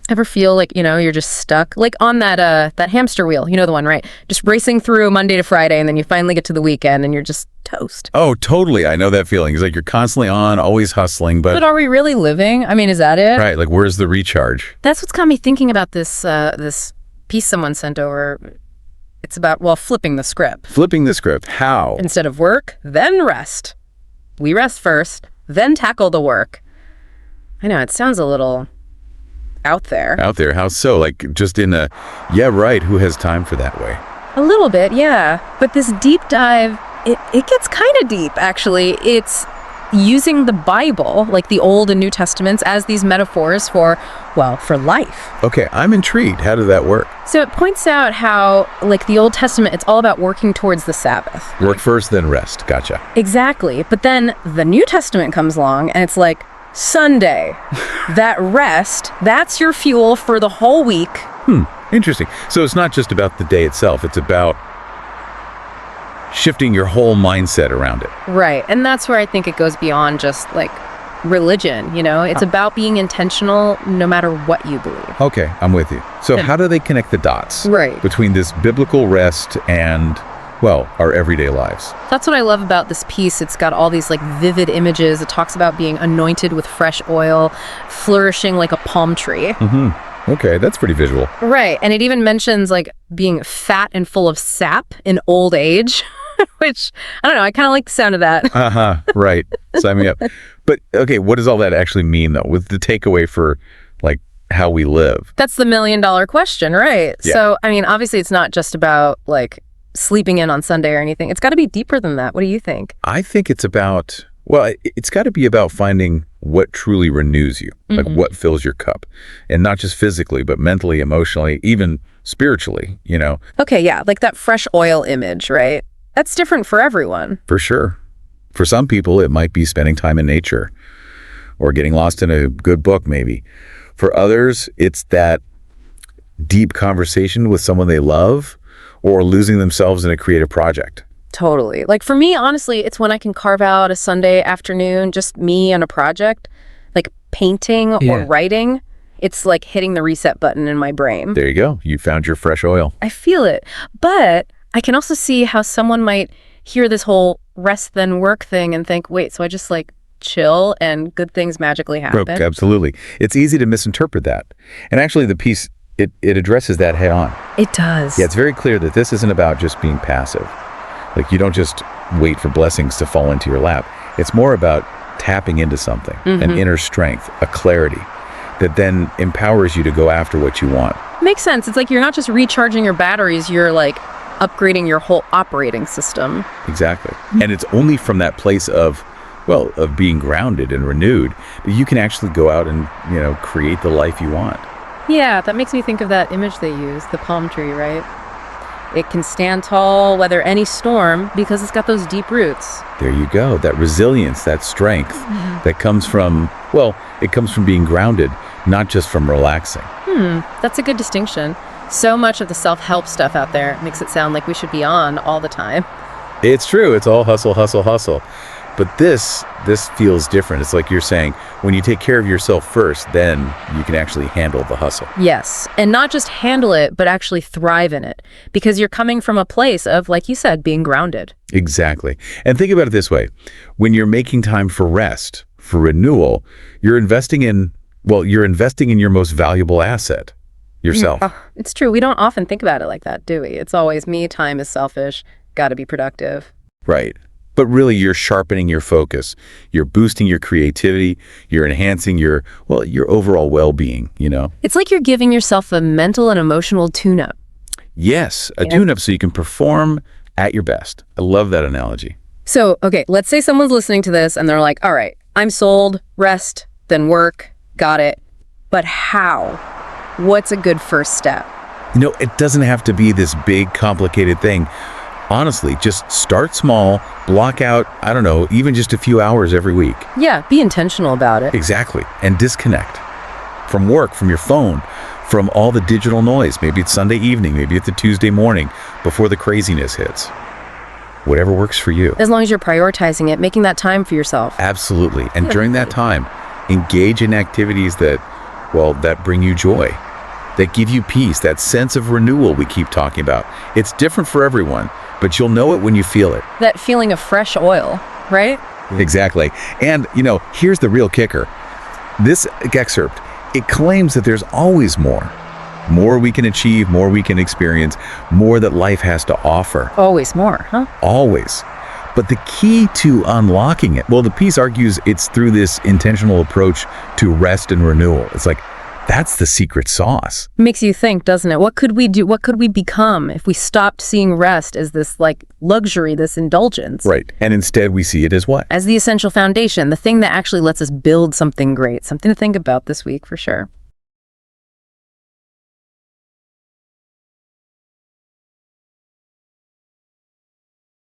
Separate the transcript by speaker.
Speaker 1: Ever feel like, you're just stuck? Like on that hamster wheel, you know the one, right? Just racing through Monday to Friday, and then you finally get to the weekend and you're just toast.
Speaker 2: Oh, totally. I know that feeling. It's like you're constantly on, always hustling, but
Speaker 1: are we really living? I mean, is that it?
Speaker 2: right, like where's the recharge?
Speaker 1: That's what's got me thinking about this piece someone sent over. It's about, flipping the script.
Speaker 2: Flipping the script. How?
Speaker 1: Instead of work, then rest. We rest first, then tackle the work. I know, it sounds a little out there.
Speaker 2: Out there? How so? Like just in a, yeah, right, who has time for that way?
Speaker 1: A little bit, yeah. But this deep dive, it gets kind of deep, actually. It's using the Bible, like the Old and New Testaments, as these metaphors for life.
Speaker 2: Okay, I'm intrigued. How did that work?
Speaker 1: So it points out how, like the Old Testament, it's all about working towards the Sabbath.
Speaker 2: Work first, then rest. Gotcha.
Speaker 1: Exactly. But then the New Testament comes along, and it's like, Sunday. That rest, that's your fuel for the whole week.
Speaker 2: Interesting. So it's not just about the day itself. It's about shifting your whole mindset around it.
Speaker 1: Right. And that's where I think it goes beyond just like religion, It's about being intentional no matter what you believe.
Speaker 2: Okay, I'm with you. So how do they connect the dots between this biblical rest and, our everyday lives?
Speaker 1: That's what I love about this piece. It's got all these like vivid images. It talks about being anointed with fresh oil, flourishing like a palm tree.
Speaker 2: Okay, that's pretty visual.
Speaker 1: Right. And it even mentions like being fat and full of sap in old age, which, I don't know, I kind of like the sound of that.
Speaker 2: Right. Sign me up. But okay, what does all that actually mean though, with the takeaway for like how we live?
Speaker 1: That's the $1 million question, right?
Speaker 2: Yeah.
Speaker 1: So, I mean, obviously it's not just about like sleeping in on Sunday or anything. It's got to be deeper than that. What do you think?
Speaker 2: I think it's about, it's got to be about finding what truly renews you, like what fills your cup. And not just physically, but mentally, emotionally, even spiritually,
Speaker 1: Okay, yeah, like that fresh oil image, right? That's different for everyone.
Speaker 2: For sure. For some people, it might be spending time in nature or getting lost in a good book, maybe. For others, it's that deep conversation with someone they love or losing themselves in a creative project.
Speaker 1: Totally. Like for me, honestly, it's when I can carve out a Sunday afternoon, just me and a project, like painting or writing. It's like hitting the reset button in my brain.
Speaker 2: There you go. You found your fresh oil.
Speaker 1: I feel it. But I can also see how someone might hear this whole rest then work thing and think, wait, so I just like chill and good things magically happen?
Speaker 2: Absolutely. It's easy to misinterpret that. And actually the piece, it addresses that head on.
Speaker 1: It does.
Speaker 2: Yeah, it's very clear that this isn't about just being passive. Like you don't just wait for blessings to fall into your lap. It's more about tapping into something, an inner strength, a clarity that then empowers you to go after what you want.
Speaker 1: Makes sense. It's like you're not just recharging your batteries, you're like upgrading your whole operating system.
Speaker 2: Exactly. And it's only from that place of being grounded and renewed that you can actually go out and, create the life you want.
Speaker 1: Yeah, that makes me think of that image they use, the palm tree, right? It can stand tall, weather any storm, because it's got those deep roots.
Speaker 2: There you go. That resilience, that strength that comes from, it comes from being grounded, not just from relaxing.
Speaker 1: That's a good distinction. So much of the self-help stuff out there makes it sound like we should be on all the time.
Speaker 2: It's true. It's all hustle, hustle, hustle. But this feels different. It's like you're saying, when you take care of yourself first, then you can actually handle the hustle.
Speaker 1: Yes. And not just handle it, but actually thrive in it. Because you're coming from a place of, like you said, being grounded.
Speaker 2: Exactly. And think about it this way. When you're making time for rest, for renewal, you're investing in your most valuable asset, yourself.
Speaker 1: It's true. We don't often think about it like that, do we? It's always me, time is selfish, got to be productive.
Speaker 2: Right. But really, you're sharpening your focus. You're boosting your creativity. You're enhancing your overall well-being,
Speaker 1: It's like you're giving yourself a mental and emotional tune-up.
Speaker 2: Yes, a tune-up so you can perform at your best. I love that analogy.
Speaker 1: So, okay, let's say someone's listening to this and they're like, all right, I'm sold, rest, then work, got it. But how? What's a good first step?
Speaker 2: It doesn't have to be this big, complicated thing. Honestly, just start small, block out, I don't know, even just a few hours every week.
Speaker 1: Yeah, be intentional about it.
Speaker 2: Exactly. And disconnect from work, from your phone, from all the digital noise. Maybe it's Sunday evening, maybe it's a Tuesday morning before the craziness hits. Whatever works for you.
Speaker 1: As long as you're prioritizing it, making that time for yourself.
Speaker 2: Absolutely. And during that time, engage in activities that well, that bring you joy, that give you peace, that sense of renewal we keep talking about. It's different for everyone, but you'll know it when you feel it.
Speaker 1: That feeling of fresh oil, right?
Speaker 2: Exactly. And, here's the real kicker. This excerpt, it claims that there's always more. More we can achieve, more we can experience, more that life has to offer.
Speaker 1: Always more, huh?
Speaker 2: Always. But the key to unlocking it, well, the piece argues it's through this intentional approach to rest and renewal. It's like, that's the secret sauce.
Speaker 1: Makes you think, doesn't it? What could we do? What could we become if we stopped seeing rest as this luxury, this indulgence?
Speaker 2: Right. And instead we see it as what?
Speaker 1: As the essential foundation, the thing that actually lets us build something great. Something to think about this week for sure.